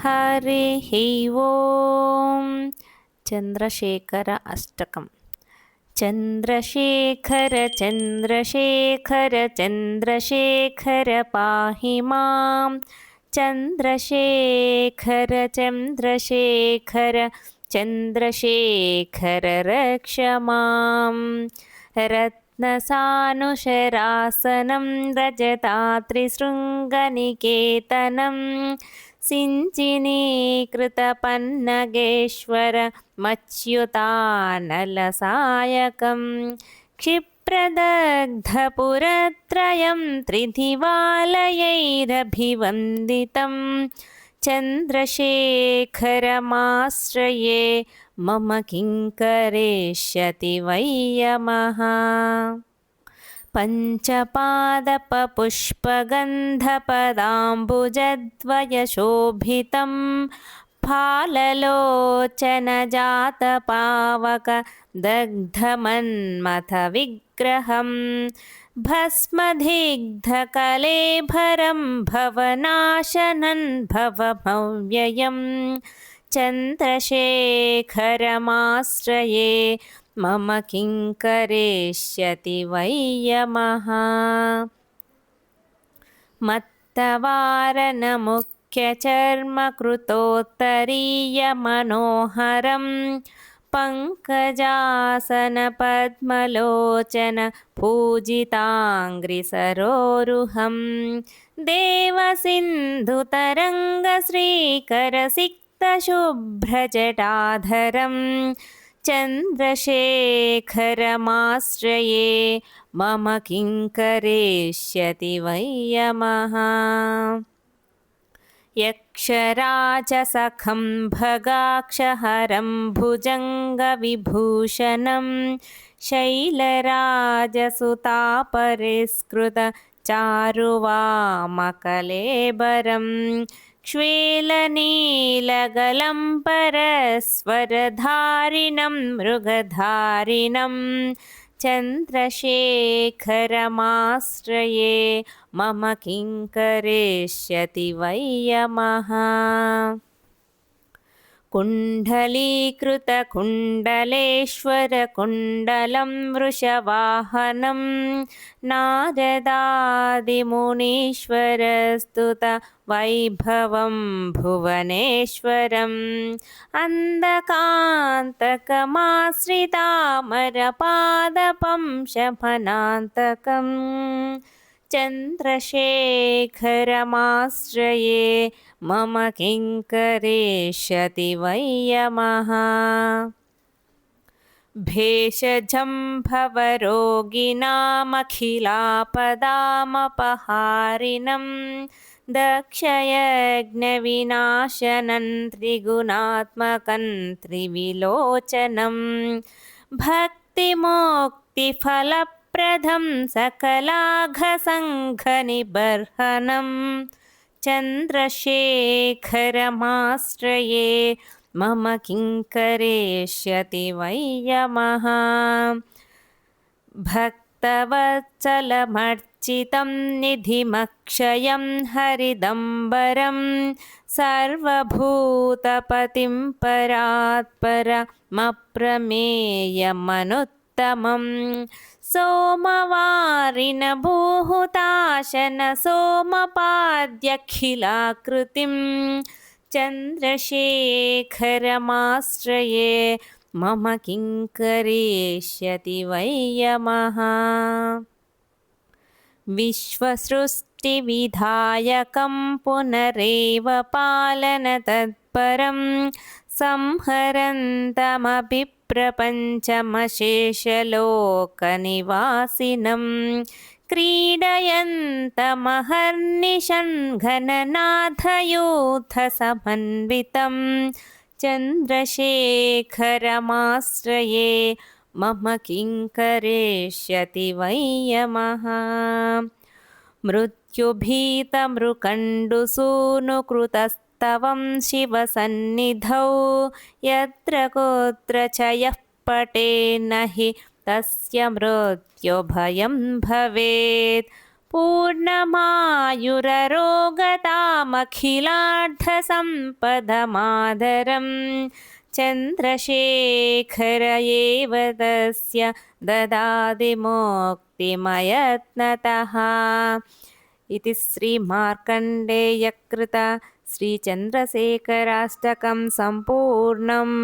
हरिः ओं चन्द्रशेखर अष्टकम्। चन्द्रशेखर चन्द्रशेखर चन्द्रशेखर पाहि मां। चन्द्रशेखर चन्द्रशेखर चन्द्रशेखर रक्ष मां। रत्नसानुशरासनं रजतात्रिशृङ्गनिकेतनं सिञ्चिनीकृतपन्नगेश्वर मच्युतानलसायकं क्षिप्रदग्धपुरत्रयं त्रिधिवालयैरभिवन्दितं चन्द्रशेखरमाश्रये मम किं करिष्यति वै यमः। पञ्चपादपपुष्पगन्धपदाम्बुजद्वयशोभितं फाललोचनजातपावकदग्धमन्मथविग्रहं भस्मदिग्धकलेभरं भवनाशनं भवमव्ययं चन्द्रशेखरमाश्रये मम किं करिष्यति वै यमः। मत्तवारनमुख्यचर्मकृतोत्तरीयमनोहरं पङ्कजासनपद्मलोचन पूजिताङ्घ्रिसरोरुहं देवसिन्धुतरङ्गश्रीकरसिक्तशुभ्रजटाधरं चन्द्रशेखरमाश्रये मम किं करिष्यति वै यमः। यक्षराजसखं भगाक्षहरं भुजङ्गविभूषणं शैलराजसुतापरिष्कृतचारुवामकलेबरं क्ष्वेलनीलगलं परस्वरधारिणं मृगधारिणं चन्द्रशेखरमाश्रये मम किं करिष्यति वै यमः। कुण्डलीकृतकुण्डलेश्वरकुण्डलं वृषवाहनं नारदादिमुनीश्वरस्तुतवैभवं भुवनेश्वरम् अन्धकान्तकमाश्रितामरपादपं शमनान्तकं चन्द्रशेखरमाश्रये मम किं करिष्यति वै यमः। भेषजं भवरोगिणामखिलापदामपहारिणं दक्षयज्ञविनाशनं त्रिगुणात्मकं त्रिविलोचनं भक्तिमुक्तिफलप्रदं सकलाघसङ्घनिबर्हनं चन्द्रशेखरमाश्रये मम किं करिष्यति वै यमः। भक्तवत्सलमर्चितं निधिमक्षयं हरिदम्बरं सर्वभूतपतिं परात्परमप्रमेयमनुत्तमं सोमवारिणभूहुताशन सोमपाद्यखिलाकृतिं चन्द्रशेखरमाश्रये मम किं करिष्यति वै यमः। विश्वसृष्टिविधायकं पुनरेव पालनतत्परं संहरन्तमपि प्रपञ्चमशेषलोकनिवासिनं क्रीडयन्तमहर्निशं घननाथयूथसमन्वितं चन्द्रशेखरमाश्रये मम किं करिष्यति वै यमः। मृत्युभीतमृकण्डुसूनुकृतस्तवं शिवसन्निधौ यत्र कुत्र च यः पठेन्न हि तस्य मृत्युभयं भवेत् पूर्णमायुररोगतामखिलार्थसम्पदमादरं चन्द्रशेखर एव तस्य ददाति मुक्तिमयत्नतः इति श्रीमार्कण्डेयकृत श्रीचन्द्रशेखराष्टकं सम्पूर्णम्।